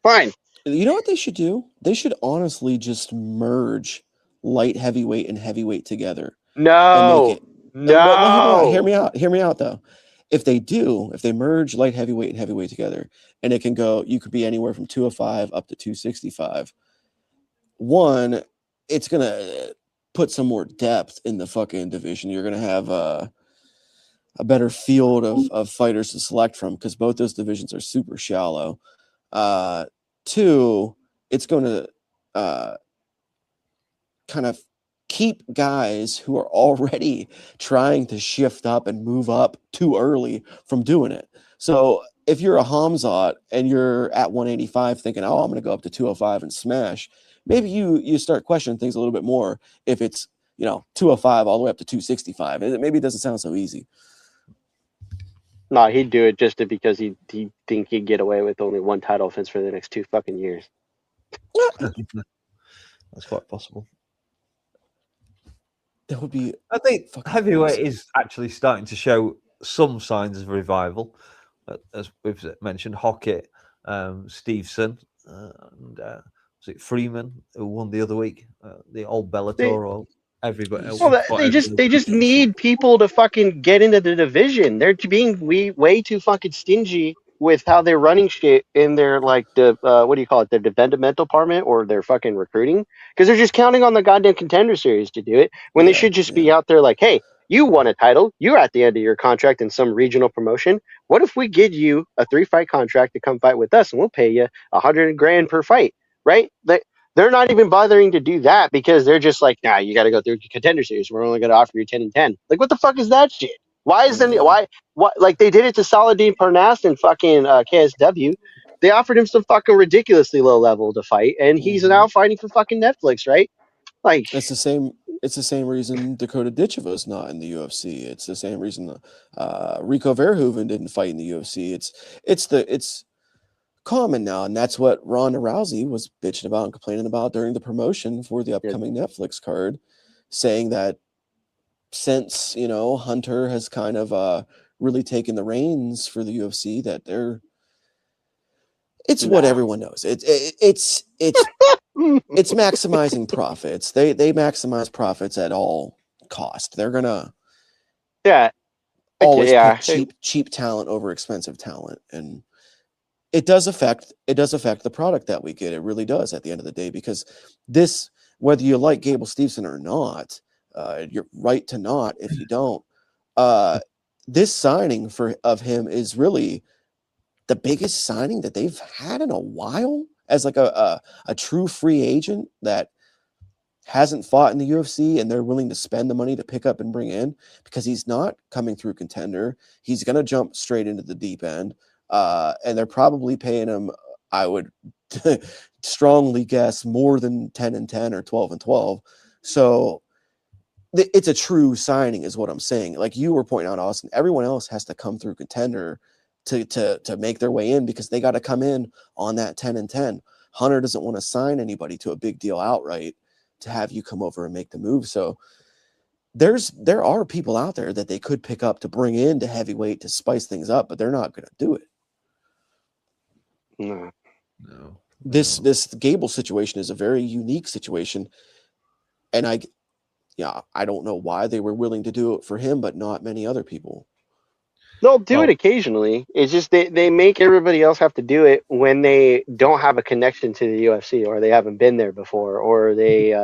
Fine. You know what they should do? They should honestly just merge light heavyweight and heavyweight together. No. Well, hear me out though. If they merge light heavyweight and heavyweight together, and it can go, you could be anywhere from 205 up to 265. One, it's gonna put some more depth in the fucking division. You're gonna have a better field of fighters to select from, because both those divisions are super shallow. 2, it's going to kind of keep guys who are already trying to shift up and move up too early from doing it. So if you're a Hamzat and you're at 185 thinking, oh, I'm going to go up to 205 and smash, maybe you start questioning things a little bit more if it's, 205 all the way up to 265. Maybe it doesn't sound so easy. No, he'd do it just because he'd think he'd get away with only 1 title offense for the next 2 fucking years. That's quite possible. That would be. I think heavyweight awesome. is actually starting to show some signs of revival, as we've mentioned. Hockett, Stevenson, and was it Freeman who won the other week? The old Bellator or everybody. Well, they just need people to fucking get into the division. They're being way too fucking stingy with how they're running shit in their what do you call it, their developmental department or their fucking recruiting, because they're just counting on the goddamn Contender Series to do it when they should just be out there like, hey, you won a title, you're at the end of your contract in some regional promotion. What if we give you a 3-fight contract to come fight with us, and we'll pay you $100,000 per fight, right? They're not even bothering to do that because they're just like, nah, you got to go through Contender Series. We're only going to offer you 10-10. Like, what the fuck is that shit? Why isn't why like they did it to Saladin Parnasse and fucking KSW? They offered him some fucking ridiculously low level to fight, and he's now fighting for fucking Netflix, right? Like, it's the same reason Dakota Ditcheva's not in the UFC. It's the same reason Rico Verhoeven didn't fight in the UFC. It's common now, and that's what Ronda Rousey was bitching about and complaining about during the promotion for the upcoming Netflix card, saying that since Hunter has kind of really taken the reins for the UFC, that it's what everyone knows. It's maximizing profits. They maximize profits at all cost. They're gonna always Yeah. pick cheap talent over expensive talent, and it does affect the product that we get. It really does at the end of the day, because this, whether you like Gable Steveson or not, you're right to not if you don't. This signing of him is really the biggest signing that they've had in a while, as like a true free agent that hasn't fought in the UFC, and they're willing to spend the money to pick up and bring in, because he's not coming through Contender. He's going to jump straight into the deep end. And they're probably paying him, I would strongly guess, more than 10-10 or 12-12. So it's a true signing is what I'm saying. Like you were pointing out, Austin, everyone else has to come through Contender to make their way in, because they got to come in on that 10-10. Hunter doesn't want to sign anybody to a big deal outright to have you come over and make the move. So there are people out there that they could pick up to bring in to heavyweight to spice things up, but they're not going to do it. No. This Gable situation is a very unique situation, and I don't know why they were willing to do it for him, but not many other people. They'll do it occasionally. It's just they make everybody else have to do it when they don't have a connection to the UFC, or they haven't been there before, or they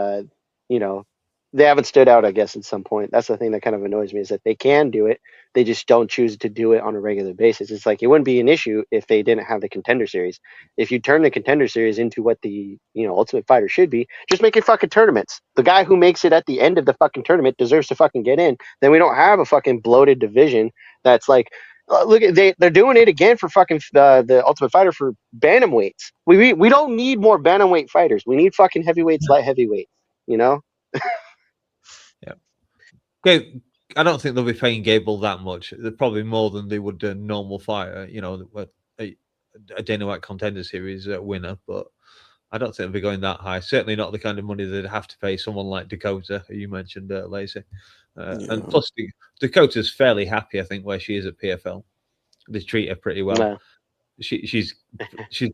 they haven't stood out, I guess, at some point. That's the thing that kind of annoys me, is that they can do it. They just don't choose to do it on a regular basis. It's like it wouldn't be an issue if they didn't have the Contender Series. If you turn the Contender Series into what the Ultimate Fighter should be, just make it fucking tournaments. The guy who makes it at the end of the fucking tournament deserves to fucking get in. Then we don't have a fucking bloated division that's like, look, they're doing it again for fucking the Ultimate Fighter for bantamweights. We don't need more bantamweight fighters. We need fucking heavyweights, light heavyweights. Yeah. Okay. I don't think they'll be paying Gable that much. They're probably more than they would a normal fighter, a Dana White Contender Series winner, but I don't think they'll be going that high. Certainly not the kind of money they'd have to pay someone like Dakota, who you mentioned, Lazy. And plus, Dakota's fairly happy, I think, where she is at PFL. They treat her pretty well. Yeah. She's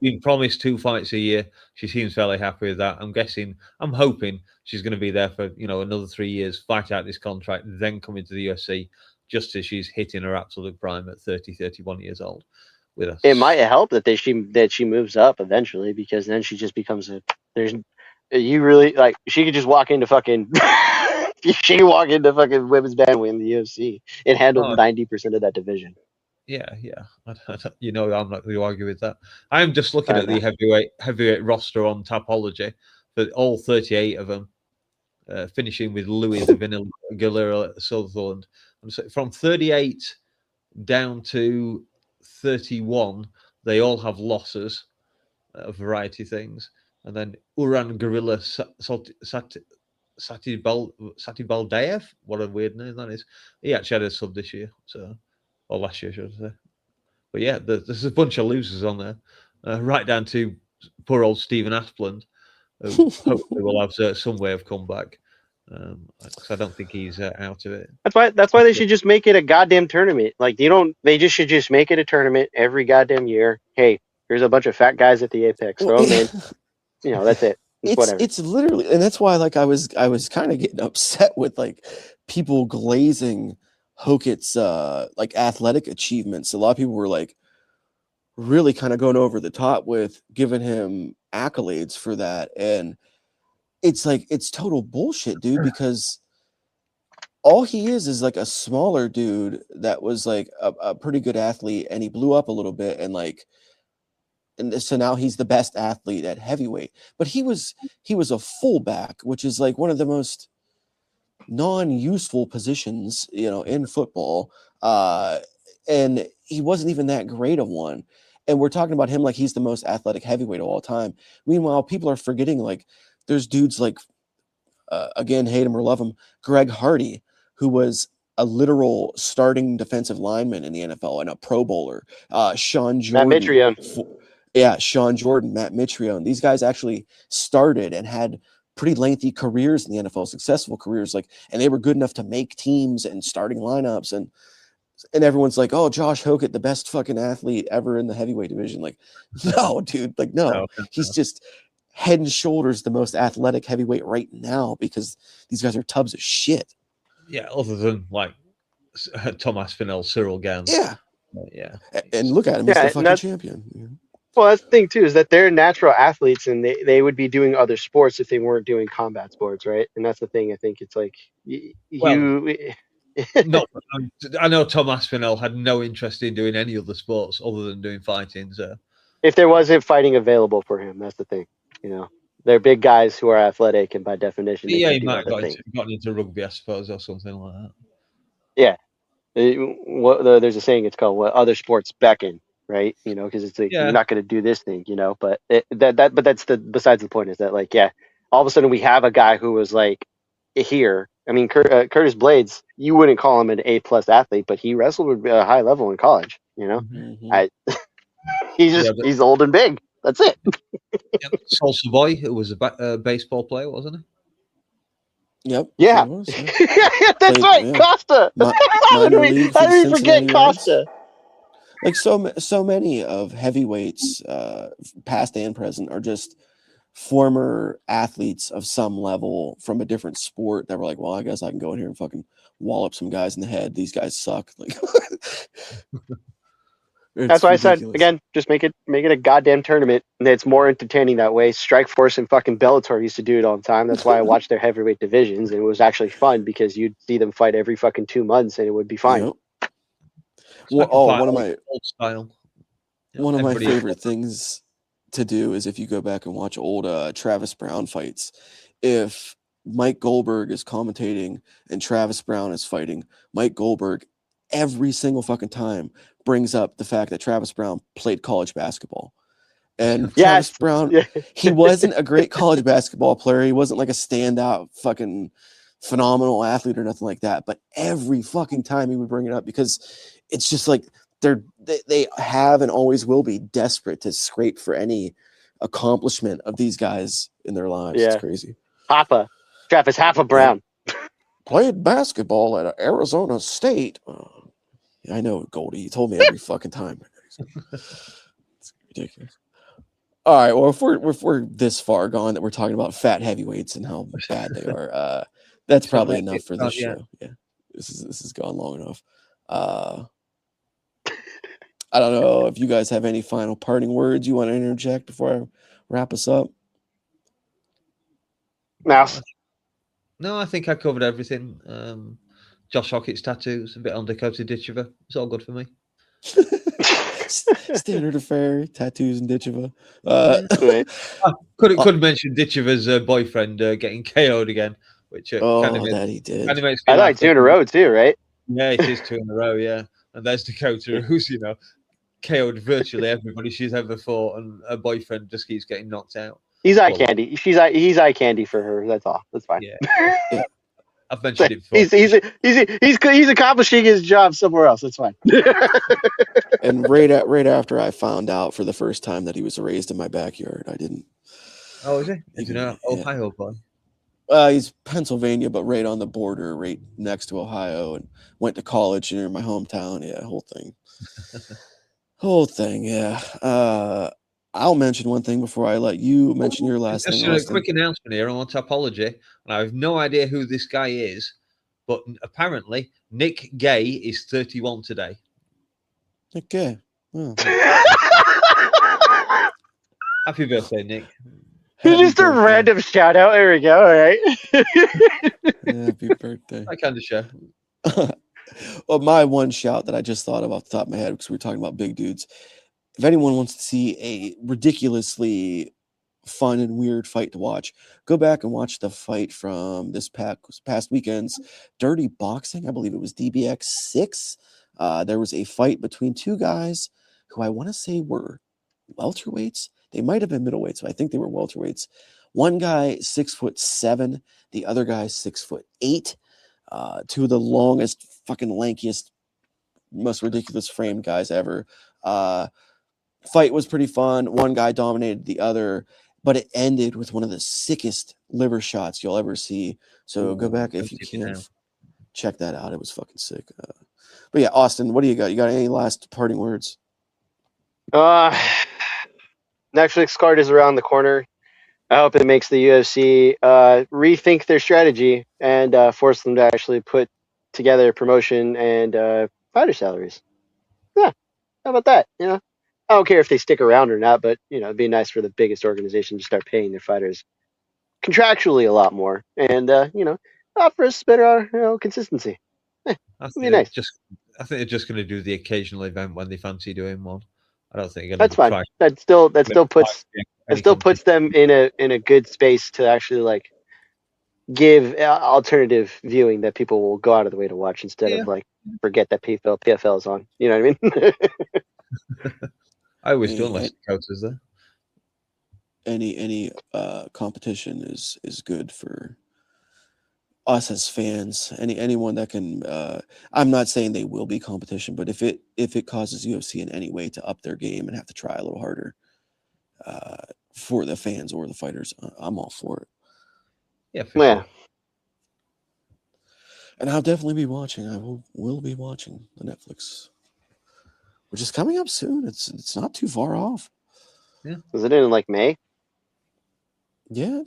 been promised 2 fights a year. She seems fairly happy with that. I'm hoping she's going to be there for another 3 years, fight out this contract, then come into the UFC just as she's hitting her absolute prime at 30, 31 years old. With us, it might help that she moves up eventually, because then she just becomes she could just walk into fucking she can walk into fucking women's bantamweight in the UFC and handle 90% of that division. Yeah. I'm not going to argue with that. I'm just looking at the heavyweight roster on Tapology for all 38 of them, finishing with Louis the Vanilla Galera Sutherland. So from 38 down to 31, they all have losses, a variety of things. And then Uran Gorilla Sati Baldaev, what a weird name that is. He actually had a sub this year, or last year, should I say. But yeah, there's a bunch of losers on there, right down to poor old Stephen Aspland, who hopefully will have some way of comeback. Because I don't think he's out of it. That's why they should just make it a goddamn tournament. Like they should just make it a tournament every goddamn year. Hey, here's a bunch of fat guys at the Apex. Throw them in. That's it. It's literally, and that's why I was kind of getting upset with people glazing Hokett's athletic achievements. A lot of people were really kind of going over the top with giving him accolades for that, and it's total bullshit, dude, because all he is a smaller dude that was a pretty good athlete, and he blew up a little bit, and so now he's the best athlete at heavyweight. But he was a fullback, which is one of the most non-useful positions, in football. And he wasn't even that great of one. And we're talking about him like he's the most athletic heavyweight of all time. Meanwhile, people are forgetting there's dudes again, hate him or love him, Greg Hardy, who was a literal starting defensive lineman in the NFL and a Pro Bowler. Sean Jordan. Matt Mitrione. Sean Jordan, Matt Mitrione. These guys actually started and had pretty lengthy careers in the NFL, successful careers, and they were good enough to make teams and starting lineups, and everyone's like, oh, Josh Hokett, the best fucking athlete ever in the heavyweight division. No, dude, no. He's just head and shoulders the most athletic heavyweight right now, because these guys are tubs of shit. Yeah, other than Thomas Finel, Cyril Gans. Yeah. Yeah. And look at him. He's Yeah, the and fucking that's- champion. Well, that's the thing too, is that they're natural athletes and they would be doing other sports if they weren't doing combat sports, right? And that's the thing. I think it's like Well, not. I know Thomas Finel had no interest in doing any other sports other than doing fighting. So if there wasn't fighting available for him, that's the thing. You know, they're big guys who are athletic, and by definition, they yeah, can he do might have other things. gotten into rugby, I suppose, or something like that. Yeah, there's a saying. It's called "What other sports beckon," right? You know, because it's like Yeah. you're not going to do this thing, you know. But but that's besides the point. Is that like all of a sudden we have a guy who was like here. I mean, Curtis Blades, you wouldn't call him an A+ athlete, but he wrestled at a high level in college. You know, Mhm. he's old and big. That's it. Sol Savoy, who was a baseball player, wasn't he? Yep. Yeah, Sure was, yeah. that's Played- right, yeah. Costa. How minor do we league for the forget Cincinnati Reds. Costa? Like so many of heavyweights, past and present, are just former athletes of some level from a different sport that were like, well, I guess I can go in here and fucking wallop some guys in the head. These guys suck. Like, That's why I said ridiculous. again, just make it a goddamn tournament, and it's more entertaining that way. Strikeforce and fucking Bellator used to do it all the time. That's why I watched their heavyweight divisions, and it was actually fun because you'd see them fight every fucking 2 months, and it would be fine. Yep. So Well, one of my old style. One of my Everybody- favorite things to do is if you go back and watch old Travis Brown fights, if Mike Goldberg is commentating and Travis Brown is fighting, Mike Goldberg every single fucking time brings up the fact that Travis Brown played college basketball. And Yes. Travis Brown, Yeah. he wasn't a great college basketball player. He wasn't like a standout fucking phenomenal athlete or nothing like that. But every fucking time he would bring it up because it's just like they have and always will be desperate to scrape for any accomplishment of these guys in their lives. Yeah. It's crazy. Travis Brown. Played basketball at Arizona State. I know, Goldie. You told me every fucking time. It's ridiculous. All right. Well, if we're this far gone that we're talking about fat heavyweights and how bad they are, that's probably enough for this show. Yeah, this has gone long enough. I don't know if you guys have any final parting words you want to interject before I wrap us up. Mouse. No, I think I covered everything. Josh Hockett's tattoos, a bit on Dakota Ditchever. It's all good for me. Standard affair, tattoos and Ditcheva. Could mention Ditchever's boyfriend getting KO'd again, which kind of that he did. kind of makes me I laugh. like 2 in a row too, right? Yeah, it is 2 in a row. Yeah, and there's Dakota, who's KO'd virtually everybody she's ever fought, and her boyfriend just keeps getting knocked out. He's eye candy. He's eye candy for her. That's all. That's fine. Yeah. I've mentioned it before. He's accomplishing his job somewhere else. That's fine. And right after I found out for the first time that he was raised in my backyard, I didn't. Oh, is he? He's an Yeah. Ohio boy. He's Pennsylvania, but right on the border, right next to Ohio, and went to college near my hometown. Yeah, whole thing. Yeah. I'll mention one thing before I let you mention your last Just thing. a Austin. quick announcement here on Tapology, and I have no idea who this guy is, but apparently Nick Gay is 31 today. Okay. Well, Happy birthday, Nick. Just a random shout out. There we go. All right. Happy birthday. I kind of share. Well, my one shout that I just thought of off the top of my head, because we were talking about big dudes. If anyone wants to see a ridiculously fun and weird fight to watch, go back and watch the fight from this past weekend's Dirty Boxing. I believe it was DBX 6. There was a fight between 2 guys who I want to say were welterweights. They might have been middleweights, but I think they were welterweights. One guy 6'7", the other guy 6'8". 2 of the longest, fucking lankiest, most ridiculous framed guys ever. Fight was pretty fun. One guy dominated the other, but it ended with one of the sickest liver shots you'll ever see. So go back if you can. Check that out. It was fucking sick. But yeah, Austin, what do you got? You got any last parting words? Netflix card is around the corner. I hope it makes the UFC rethink their strategy and force them to actually put together promotion and fighter salaries. Yeah, how about that? You know, I don't care if they stick around or not, but you know, it'd be nice for the biggest organization to start paying their fighters contractually a lot more, and you know, offer us better, consistency. It'd be nice. I think they're just going to do the occasional event when they fancy doing one. I don't think they're going That's to fine. try. That still puts them in a good space to actually like give alternative viewing that people will go out of the way to watch instead of like forget that PFL is on. You know what I mean? I always do unless Dakota's there. Any competition is good for us as fans. Anyone that can I'm not saying they will be competition, but if it causes UFC in any way to up their game and have to try a little harder for the fans or the fighters, I'm all for it. Yeah, for sure. And I'll definitely be watching. I will be watching the Netflix, which is coming up soon. It's not too far off. Yeah. Was it in like May? Yeah,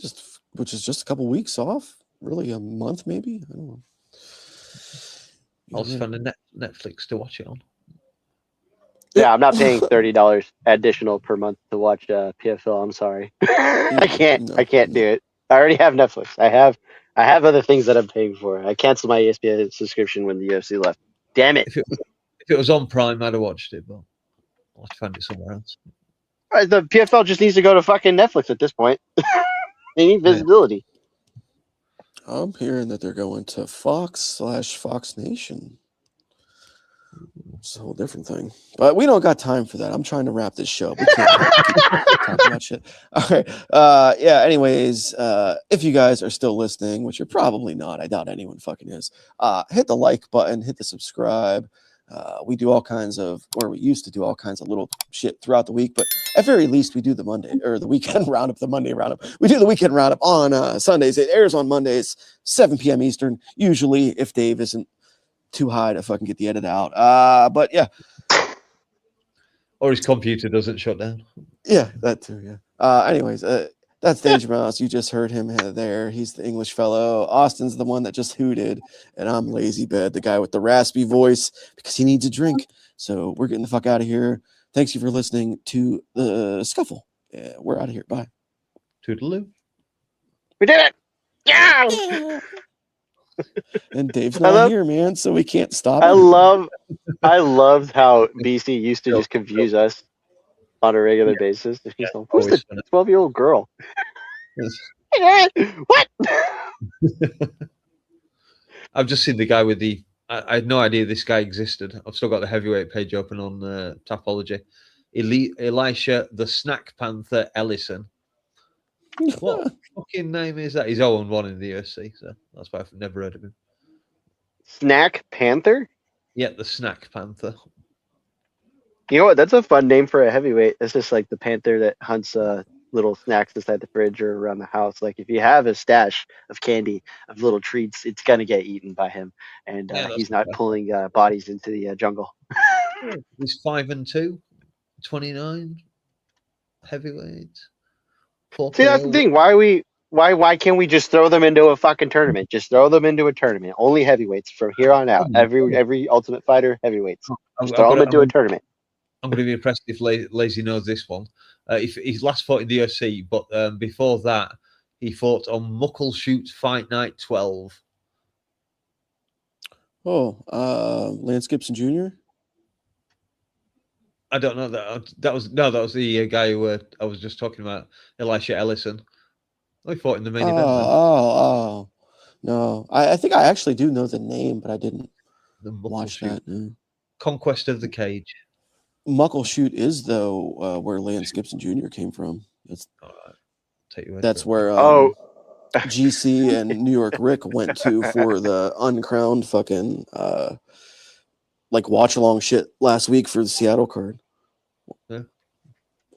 which is just a couple weeks off. Really, a month maybe. I don't know. I'll spend a Netflix to watch it on. Yeah, I'm not paying $30 additional per month to watch PFL. I'm sorry, I can't do it. I already have Netflix. I have other things that I'm paying for. I canceled my ESPN subscription when the UFC left. Damn it! If it was on Prime, I'd have watched it, but I'll have to find it somewhere else. All right, the PFL just needs to go to fucking Netflix at this point. They need visibility. I'm hearing that they're going to Fox/Fox Nation. It's a whole different thing. But we don't got time for that. I'm trying to wrap this show. We can't keep talking about shit. All right. Yeah, anyways, if you guys are still listening, which you're probably not, I doubt anyone fucking is, hit the like button, hit the subscribe. We do all kinds of, or we used to do all kinds of little shit throughout the week, but at very least we do the Monday or the weekend roundup, the Monday roundup. We do the weekend roundup on Sundays. It airs on Mondays, 7 p.m. Eastern, usually if Dave isn't too high to fucking get the edit out. But yeah. Or his computer doesn't shut down. Yeah, that too, yeah. Anyways, that's DangerMouse. You just heard him there. He's the English fellow. Austin's the one that just hooted. And I'm LazyBed, the guy with the raspy voice, because he needs a drink. So we're getting the fuck out of here. Thanks you for listening to the Scuffle. Yeah, we're out of here. Bye. Toodaloo. We did it! Yeah! And Dave's not here, man, so we can't stop I him. loved how BC used to just confuse us on a regular basis. He's like, who's the 12-year-old girl? What? I've just seen the guy with the. I had no idea this guy existed. I've still got the heavyweight page open on Tapology. Elisha the Snack Panther Ellison. What fucking name is that? He's 0-1 in the UFC, so that's why I've never heard of him. Snack Panther? Yeah, the Snack Panther. You know what? That's a fun name for a heavyweight. It's just like the panther that hunts little snacks inside the fridge or around the house. Like if you have a stash of candy, of little treats, it's gonna get eaten by him, and he's not pulling bodies into the jungle. He's 5-2, 29 heavyweight. See, that's the thing. Why can't we just throw them into a fucking tournament? Just throw them into a tournament. Only heavyweights from here on out. Every Ultimate Fighter heavyweights. Just throw them into a tournament. I'm going to be impressed if Lazy knows this one. If he's last fought in the UFC, but before that, he fought on Muckleshoot Fight Night 12. Oh, Lance Gibson Jr.? I don't know that was the guy who I was just talking about, Elisha Ellison. He fought in the main event. No, I think I actually do know the name, but I didn't watch that. No. Conquest of the Cage. Muckleshoot is though where Lance Gibson Jr. came from. That's where GC and New York Rick went to for the uncrowned fucking like watch along shit last week for the Seattle card. Yeah.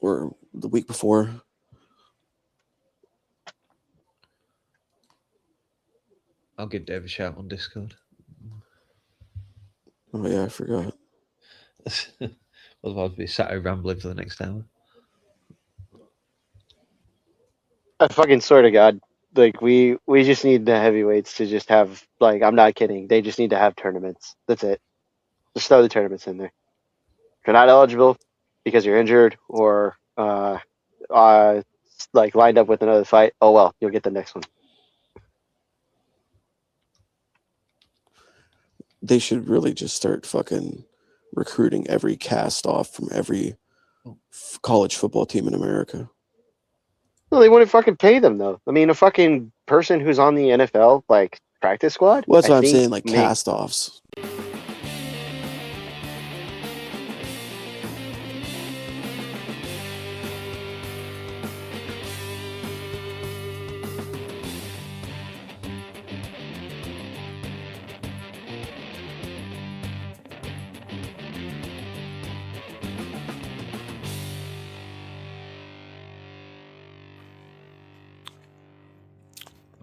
Or the week before. I'll give Dave a shout on Discord. Oh yeah, I forgot. Otherwise, I'll be sat here rambling for the next hour. I fucking swear to God, Like we just need the heavyweights to just have, like, I'm not kidding. They just need to have tournaments. That's it. Just throw the tournaments in there. If you're not eligible because you're injured or like lined up with another fight, oh well, you'll get the next one. They should really just start fucking recruiting every cast off from every college football team in America. Well, they wouldn't fucking pay them though. I mean, a fucking person who's on the NFL like practice squad. Well, that's what I'm think saying, like cast offs.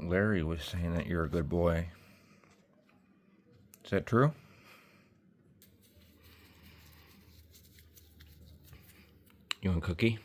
Larry was saying that you're a good boy. Is that true? You want a cookie?